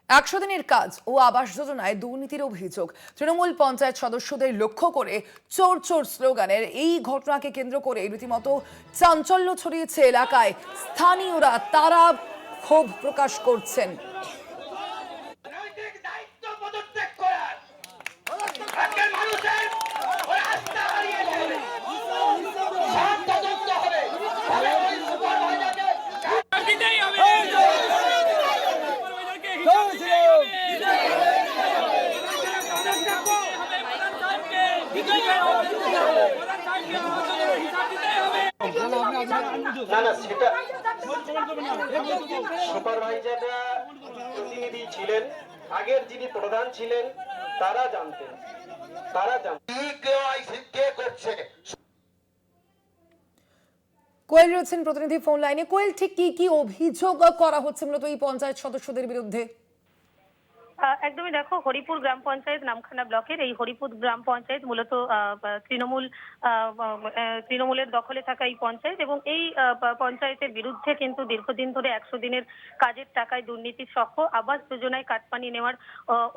১০০ দিনের কাজ ও আবাস যোজনায় দুর্নীতির অভিযোগ। তৃণমূল পঞ্চায়েত সদস্যদের লক্ষ্য করে চোর চোর স্লোগানের এই ঘটনাকে কেন্দ্র করে রীতিমতো চাঞ্চল্য ছড়িয়েছে এলাকায়। স্থানীয়রা তারা ক্ষোভ প্রকাশ করছেন। না না সেটা সুপারভাইজাররা প্রতিনিধি ছিলেন, আগের যিনি প্রধান ছিলেন তারা জানতেন কে করছে। কোয়েল রয়েছেন প্রতিনিধি ফোন লাইনে। কোয়েল, ঠিক কি কি অভিযোগ করা হচ্ছে মূলত এই পঞ্চায়েত সদস্যদের বিরুদ্ধে? একদমই দেখো, হরিপুর গ্রাম পঞ্চায়েত নামখানা ব্লকের এই হরিপুর গ্রাম পঞ্চায়েত মূলত তৃণমূলের দখলে থাকা এই পঞ্চায়েত, এবং এই পঞ্চায়েতের বিরুদ্ধে কিন্তু দীর্ঘদিন ধরে ১০০ দিনের কাজের টাকায় দুর্নীতি সহ আবাস যোজনায় কাটমানি নেওয়ার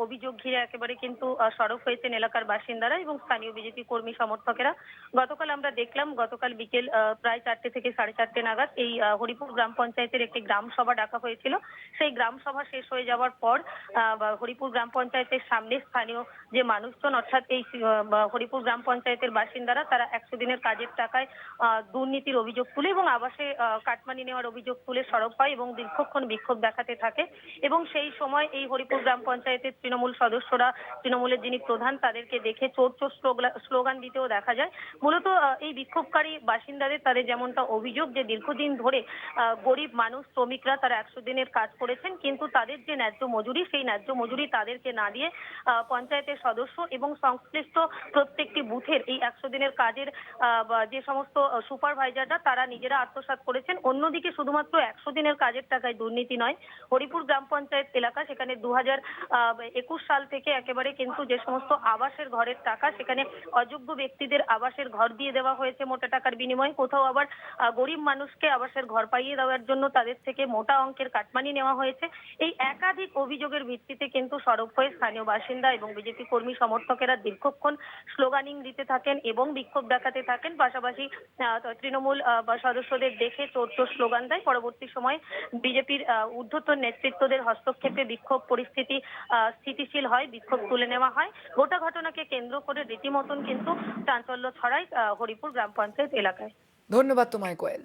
অভিযোগ ঘিরে একেবারে কিন্তু সরব হয়েছেন এলাকার বাসিন্দারা এবং স্থানীয় বিজেপি কর্মী সমর্থকেরা। গতকাল আমরা দেখলাম, গতকাল বিকেল প্রায় 4টে থেকে 4:30 নাগাদ এই হরিপুর গ্রাম পঞ্চায়েতের একটি গ্রাম সভা ডাকা হয়েছিল। সেই গ্রাম সভা শেষ হয়ে যাওয়ার পর হরিপুর গ্রাম পঞ্চায়েতের সামনে স্থানীয় যে মানুষজন, অর্থাৎ এই হরিপুর গ্রাম পঞ্চায়েতের বাসিন্দারা, তারা ১০০ দিনের কাজের টাকায় দুর্নীতির অভিযোগ তুলে এবং আবাসে কাটমানি নেওয়ার অভিযোগ তুলে সরব হয় এবং দীর্ঘক্ষণ বিক্ষোভ দেখাতে থাকে। এবং সেই সময় এই হরিপুর গ্রাম পঞ্চায়েতের তৃণমূল সদস্যরা, তৃণমূলের যিনি প্রধান, তাদেরকে দেখে চোর চোর স্লোগান দিতেও দেখা যায়। মূলত এই বিক্ষোভকারী বাসিন্দাদের তাদের যেমনটা অভিযোগ যে দীর্ঘদিন ধরে গরিব মানুষ, শ্রমিকরা তারা ১০০ দিনের কাজ করেছেন, কিন্তু তাদের যে ন্যায্য মজুরি, সেই ন্যায্য মজুরি তাদেরকে না দিয়ে পঞ্চায়েতের সদস্য এবং সংশ্লিষ্ট প্রত্যেকটি বুথের এই ১০০ দিনের কাজের যে সমস্ত সুপারভাইজাররা তারা নিজেরা আত্মসাৎ করেছেন। অন্যদিকে শুধুমাত্র ১০০ দিনের কাজের টাকায় দুর্নীতি নয়, হরিপুর গ্রাম পঞ্চায়েত এলাকা, সেখানে ২০২১ সাল থেকে একেবারে কিন্তু যে সমস্ত আবাসের ঘরের টাকা, সেখানে অযোগ্য ব্যক্তিদের আবাসের ঘর দিয়ে দেওয়া হয়েছে মোটা টাকার বিনিময়ে। কোথাও আবার গরিব মানুষকে আবাসের ঘর পাইয়ে দেওয়ার জন্য তাদের থেকে মোটা অঙ্কের কাটমানি নেওয়া হয়েছে। এই একাধিক অভিযোগের ভিত্তিতে কিন্তু সরব হয়ে স্থানীয় বাসিন্দা এবং বিজেপি কর্মী সমর্থকেরা দীর্ঘক্ষণ স্লোগানিং দিতে থাকেন এবং বিক্ষোভ দেখাতে থাকেন। পাশাপাশি তৃণমূল সদস্যদের দেখে চোর চোর স্লোগান দেয়। পরবর্তী সময়ে বিজেপির ঊর্ধ্বতন নেতৃত্বদের হস্তক্ষেপে বিক্ষোভ পরিস্থিতি স্থিতিশীল হয়, বিক্ষোভ তুলে নেওয়া হয়। গোটা ঘটনাকে কেন্দ্র করে রীতিমতন কিন্তু চাঞ্চল্য ছড়ায় হরিপুর গ্রাম পঞ্চায়েত এলাকায়। ধন্যবাদ তোমায় কোয়েল।